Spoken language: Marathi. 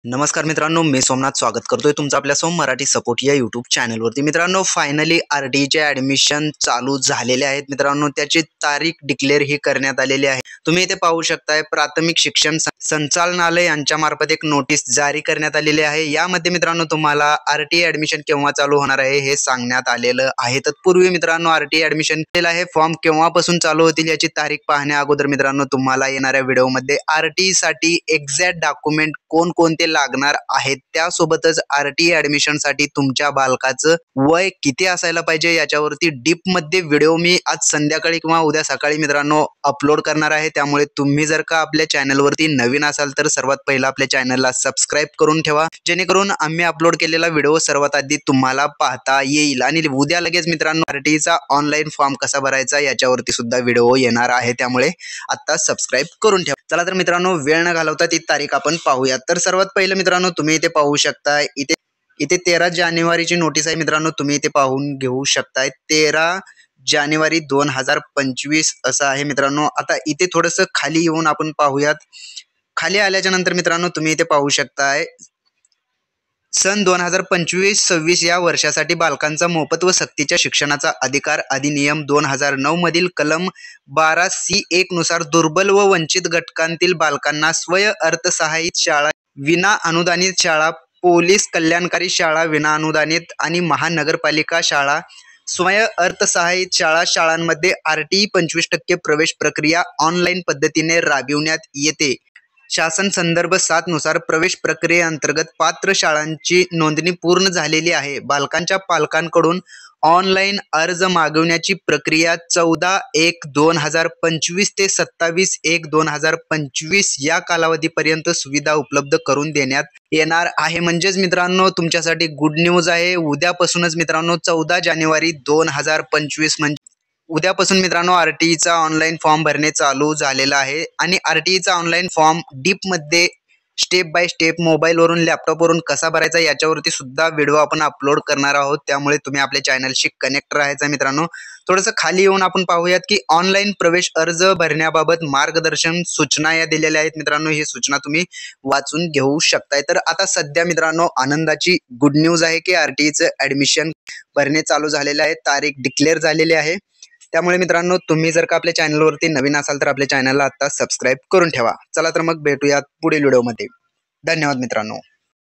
नमस्कार मित्रांनो, मी सोमनाथ स्वागत करतोय तुमचं आपल्या सोम मराठी सपोर्ट या यूट्यूब चॅनलवरती। मित्रांनो, फायनली आरटीईचे ॲडमिशन चालू झालेले आहेत। मित्रांनो, त्याची तारीख डिक्लेअर ही करण्यात आलेली आहे। तुम्ही इथे पाहू शकताय, प्राथमिक शिक्षण संचालनालय यांच्या मार्फत एक नोटीस जारी करण्यात आलेली आहे। यामध्ये मित्रांनो तुम्हाला आरटीई ॲडमिशन केव्हा चालू होणार आहे हे सांगण्यात आलेलं आहे। तत्पूर्वी मित्रांनो, आरटीई ॲडमिशन केलेलं आहे, फॉर्म केव्हापासून चालू होतील याची तारीख पाहण्या अगोदर मित्रांनो तुम्हाला येणाऱ्या व्हिडिओमध्ये आरटीई साठी एक्झॅक्ट डॉक्युमेंट कोणकोणते लागणार आहेत, त्यासोबतच आरटीई ॲडमिशन साठी तुमच्या बालकाचं वय किती असायला पाहिजे याच्यावरती डीप मध्ये व्हिडिओ मी आज संध्याकाळी किंवा उद्या सकाळी मित्रांनो अपलोड करणार आहे। त्यामुळे तुम्ही जर का आपल्या चॅनलवरती नवीन असाल तर सर्वात पहिला आपल्या चॅनलला सबस्क्राइब करून ठेवा, जेणेकरून आम्ही अपलोड केलेला व्हिडिओ सर्वात आधी तुम्हाला पाहता येईल। आणि उद्या लगेच मित्रांनो आरटीईचा ऑनलाईन फॉर्म कसा भरायचा याच्यावरती सुद्धा व्हिडिओ येणार आहे, त्यामुळे आता सबस्क्राइब करून ठेवा। चला तर मित्रांनो, वेळ न घालवता ती तारीख आपण पाहूया। तर सर्वात पहिलं मित्रांनो तुम्ही इथे पाहू शकता, इथे 13 जानेवारीची नोटीस आहे मित्रांनो, तुम्ही इथे पाहून घेऊ शकताय। 13 जानेवारी 2025 असं आहे मित्रांनो। आता इथे थोडंसं खाली येऊन आपण पाहूयात। खाली आल्याच्या नंतर मित्रांनो तुम्ही इथे पाहू शकताय, सन 2025-26 या वर्षासाठी बालकांचा मोफत व सक्तीच्या शिक्षणाचा अधिकार अधिनियम 2009 मधील कलम 12C1 नुसार दुर्बल व वंचित घटकांतील बालकांना स्वयं अर्थसहाय्यित शाळा, विना अनुदानित शाळा, पोलीस कल्याणकारी शाळा विना अनुदानित आणि महानगरपालिका शाळा, स्वयं अर्थसहाय्यित शाळांमध्ये आरटीई 25% प्रवेश प्रक्रिया ऑनलाईन पद्धतीने राबविण्यात येते। शासन संदर्भ 7 नुसार प्रवेश प्रक्रियेअंतर्गत पात्र शाळांची नोंदणी पूर्ण झालेली आहे। बालकांच्या पालकांकडून ऑनलाईन अर्ज मागवण्याची प्रक्रिया 14/1/2025 ते 27/1/2025 या कालावधीपर्यंत सुविधा उपलब्ध करून देण्यात येणार आहे। म्हणजेच मित्रांनो तुमच्यासाठी गुड न्यूज आहे। उद्यापासूनच मित्रांनो 14 जानेवारी 2025 म्हणजे उद्यापासून मित्रांनो आरटीईचा ऑनलाईन फॉर्म भरणे चालू झालेला आहे। आणि आरटीईचा ऑनलाईन फॉर्म डीप मध्ये स्टेप बाय स्टेप मोबाईलवरून लॅपटॉपवरून कसा भरायचा याच्यावरती सुद्धा व्हिडिओ आपण अपलोड करणार आहोत, त्यामुळे तुम्ही आपल्या चॅनलशी कनेक्ट राहायचं मित्रांनो। थोडंसं खाली येऊन आपण पाहूयात की ऑनलाईन प्रवेश अर्ज भरण्याबाबत मार्गदर्शन सूचना या दिलेल्या आहेत मित्रांनो। ही सूचना तुम्ही वाचून घेऊ शकताय। तर आता सध्या मित्रांनो आनंदाची गुड न्यूज आहे की आरटीईचं ॲडमिशन भरणे चालू झालेले आहे, तारीख डिक्लेअर झालेली आहे। त्यामुळे मित्रांनो तुम्ही जर का आपल्या चॅनलवरती नवीन असाल तर आपल्या चॅनलला आता सबस्क्राइब करून ठेवा। चला तर मग भेटूयात पुढील व्हिडिओमध्ये। धन्यवाद मित्रांनो।